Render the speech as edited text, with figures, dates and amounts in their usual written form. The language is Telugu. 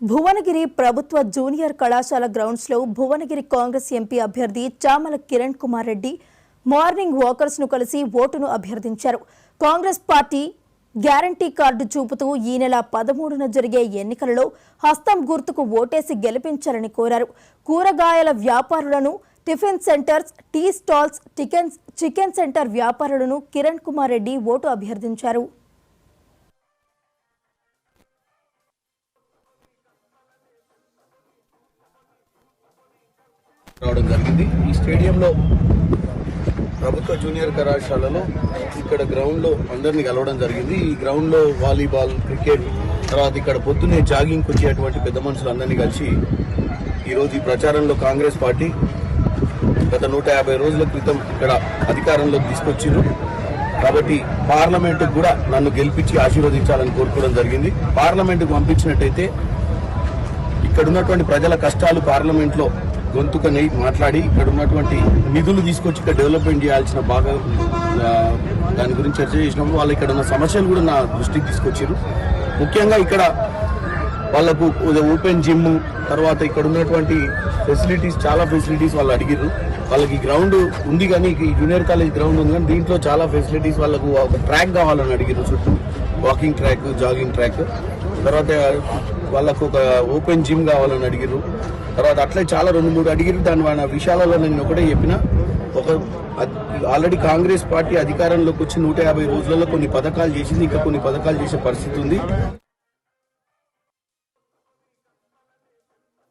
భువనగిరి ప్రభుత్వ జూనియర్ కళాశాల గ్రౌండ్స్ లో భువనగిరి కాంగ్రెస్ ఎంపీ అభ్యర్థి చామల కిరణ్ కుమార్ రెడ్డి మార్నింగ్ వాకర్స్ ను కలిసి ఓటును అభ్యర్థించారు. కాంగ్రెస్ పార్టీ గ్యారంటీ కార్డు చూపుతూ ఈ నెల 13న జరిగే ఎన్నికలలో హస్తం గుర్తుకు ఓటేసి గెలిపించాలని కోరారు. కూరగాయల వ్యాపారులను, tiffin centres, tea stalls, chicken centre వ్యాపారులను కిరణ్ కుమార్ రెడ్డి ఓటు అభ్యర్థించారు. రావడం జరిగింది. ఈ స్టేడియంలో ప్రభుత్వ జూనియర్ కళాశాలలో ఇక్కడ గ్రౌండ్లో అందరినీ కలవడం జరిగింది. ఈ గ్రౌండ్లో వాలీబాల్, క్రికెట్, తర్వాత ఇక్కడ పొద్దున్నే జాగింగ్కి వచ్చేటువంటి పెద్ద మనుషులు అందరినీ కలిసి ఈరోజు ఈ ప్రచారంలో కాంగ్రెస్ పార్టీ గత 150 రోజుల క్రితం ఇక్కడ అధికారంలోకి తీసుకొచ్చిండ్రు. కాబట్టి పార్లమెంటుకు కూడా నన్ను గెలిపించి ఆశీర్వదించాలని కోరుకోవడం జరిగింది. పార్లమెంటుకు పంపించినట్టయితే ఇక్కడ ఉన్నటువంటి ప్రజల కష్టాలు పార్లమెంట్లో గొంతుకని మాట్లాడి ఇక్కడ ఉన్నటువంటి నిధులు తీసుకొచ్చి ఇక్కడ డెవలప్మెంట్ చేయాల్సిన బాగా దాని గురించి చర్చ చేసినప్పుడు వాళ్ళు ఇక్కడ ఉన్న సమస్యలు కూడా నా దృష్టికి తీసుకొచ్చారు. ముఖ్యంగా ఇక్కడ వాళ్ళకు ఓపెన్ జిమ్, తర్వాత ఇక్కడ ఉన్నటువంటి ఫెసిలిటీస్, చాలా ఫెసిలిటీస్ వాళ్ళు అడిగారు. వాళ్ళకి గ్రౌండ్ ఉంది కానీ ఈ జూనియర్ కాలేజ్ గ్రౌండ్ ఉంది కానీ దీంట్లో చాలా ఫెసిలిటీస్ వాళ్ళకు ఒక ట్రాక్ కావాలని అడిగారు. చుట్టూ వాకింగ్ ట్రాక్, జాగింగ్ ట్రాక్, తర్వాత వాళ్ళకు ఒక ఓపెన్ జిమ్ కావాలని అడిగారు. తర్వాత అట్లే చాలా 2-3 అడిగారు. దాని విషయాలలో నేను ఒకటే చెప్పిన, ఆల్రెడీ కాంగ్రెస్ పార్టీ అధికారంలోకి వచ్చి 150 రోజులలో కొన్ని పథకాలు చేసింది, ఇంకా కొన్ని పథకాలు చేసే పరిస్థితి ఉంది.